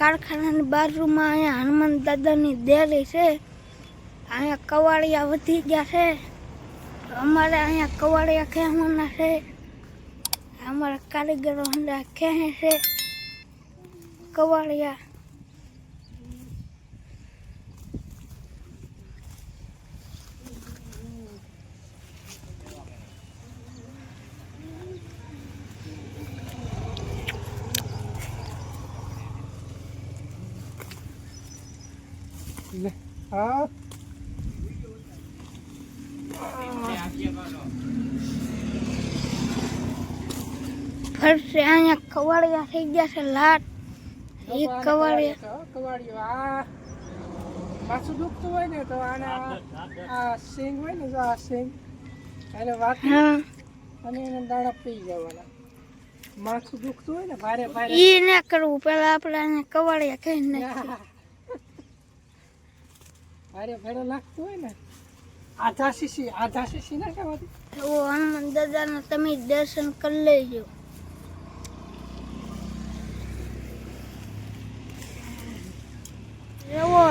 કારખાનાની બાજુમાં અહીંયા હનુમાન દાદાની ડેરી છે. અહીંયા કવાડિયા વધી ગયા છે. અમારે અહીંયા કવાડિયા ખેવાના છે. અમારા કારીગરો હંડા ખેહે છે કવાડિયા. हाँ ફર से અહીંયા કવાડિયા થઈ ગયા છે લાટ. એક કવાડિયા માથું દુખતું હોય ને તો આને આ સિંગ હોય ને આ સિંગ એને વાટી હા અને એને દાણા પી જવાના. માથું દુખતું હોય ને ભારે ભારે ઈ ન કરવું, પેલા આપણે અહીંયા કવાડિયા ખાઈ નાખીએ. ભારે ભારે લાગતું હોય ને આધા શીશી ના કહેવાતી. તો હનુમાન દાદાના તમે દર્શન કરી લેજો. એવો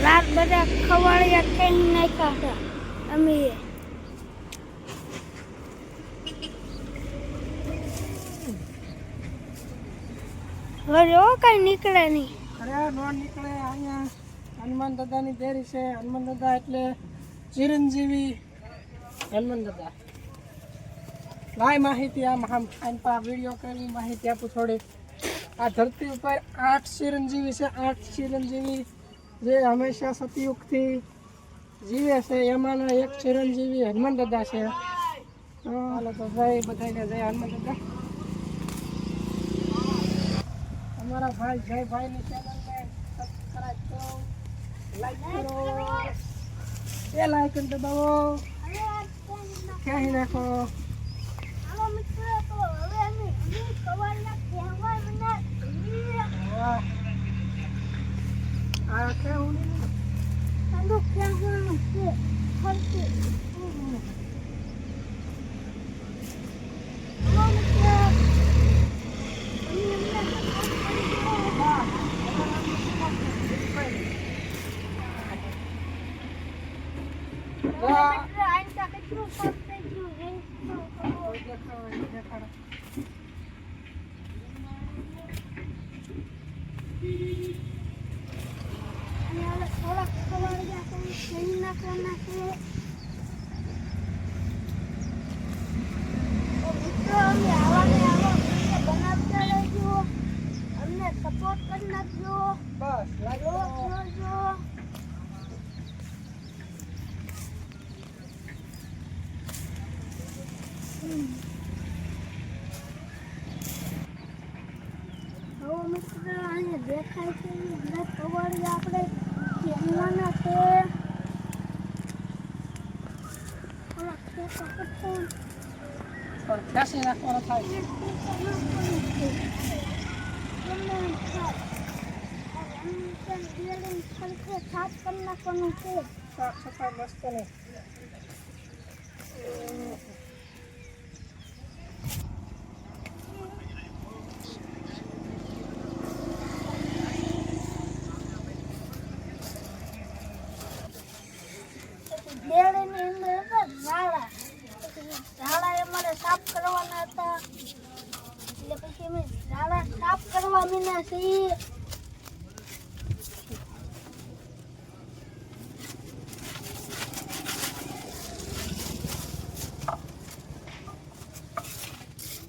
રાત બધા ખવાડિયા ખાઈ નાખ્યા હતા અમે. હવે જો કઈ નીકળે નહીં. અરે નો નીકળે. અહીંયા હનુમાન દાદાની દેરી છે. હનુમાન દાદા એટલે ચિરંજીવી હનુમાન દાદા. લાય માહિતી આ વિડીયો કરી માહિતી આપું થોડી. આ ધરતી ઉપર 8 ચિરંજીવી છે. 8 ચિરંજીવી જે હંમેશા સતયુગથી જીવે છે. એમાંના એક ચિરંજીવી હનુમાન દાદા છે. હાલો તો ભાઈ બધાને જય હનુમાન દાદા. અમારા ભાઈ જયભાઈની ચેનલને સબસ્ક્રાઇબ કરો, લાઈક કરો, એ લાઈકન દબાવો, ક્યાંય નાખો. હાલો મિત્રો, તો હવે અમે કવાડિયા કહેવાના છીએ. આ કેવું હાલો કહેવાનું છે ફરતી. હાલો મિત્રો, સપોર્ટ કરી નાખજો. બસ લાગો. હવે મિત્રો અહીંયા દેખાય છે બધા કવાડિયા આપણે કહેવાના છે. પણ ખેંચી નાખવાનો થાય. સાફ કરી નાખવાનું છે. સાફ સફાઈ મસ્ત નહીં. ડેરીની અંદર હતા ઝાડા. ઝાડા અમારે સાફ કરવાના હતા એટલે પછી અમે ઝાડા સાફ કરવા મીના છીએ.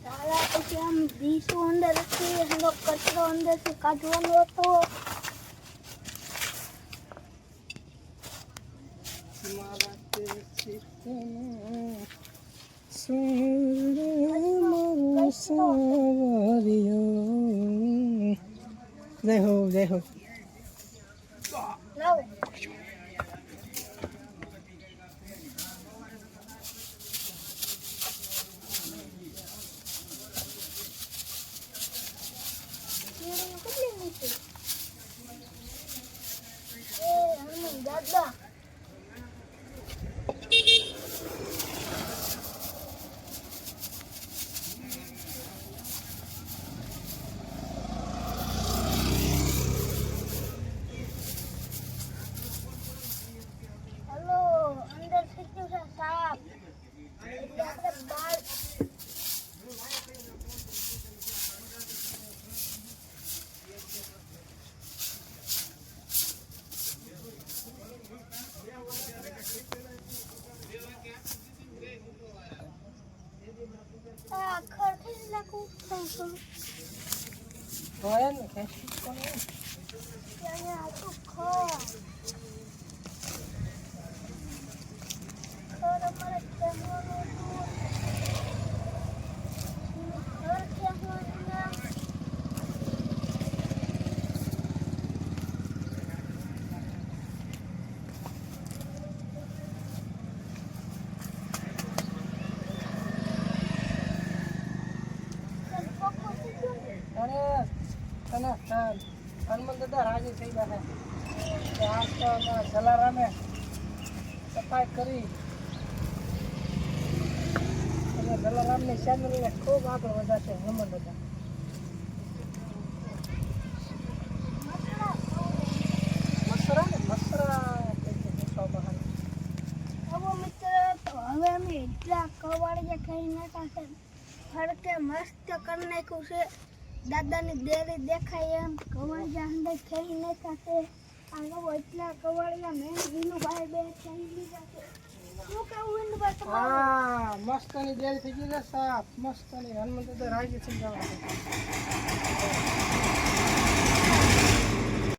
ઝાડા પછી આમ દીસો અંદર હતી, એનો કચરો અંદરથી કાઢવાનો હતો. જય હો જય હો. લાવો. દાદા હોય ને ખેંચી જ પડે ને. અહીંયા આખું ખડ અમારે ખેંચવાનું હતું. ઘર ખેંચવાનું ના. અરે તને હનુમાન દાદા રાજી થઈ ગયા છે આજ તો અમારા જલારામે સફાઈ કરી અને જલારામની ચેનલને ખૂબ આગળ વધારશે હનુમાન દાદા. મસરા ને મસરા હવે મિત્ર તો હવે અમે એટલા કવાડિયા ખાઈ નાખ્યા છે. ફરકે મસ્ત કરી નાખ્યું છે. દાદાની ડેરી દેખાય એમ કવાડિયા અંદર ખાઈ નાખ્યા છે. આ લોકો એટલા કવાડિયા મેં વિનુભાઈ બે ખાઈ લીધા છે. શું કેવું વિનુભાઈ તમારું? હા મસ્તની દેરી થઈ ગઈ છે સાફ મસ્તની હનુમાન દાદા રાજી થઈ જવા છે.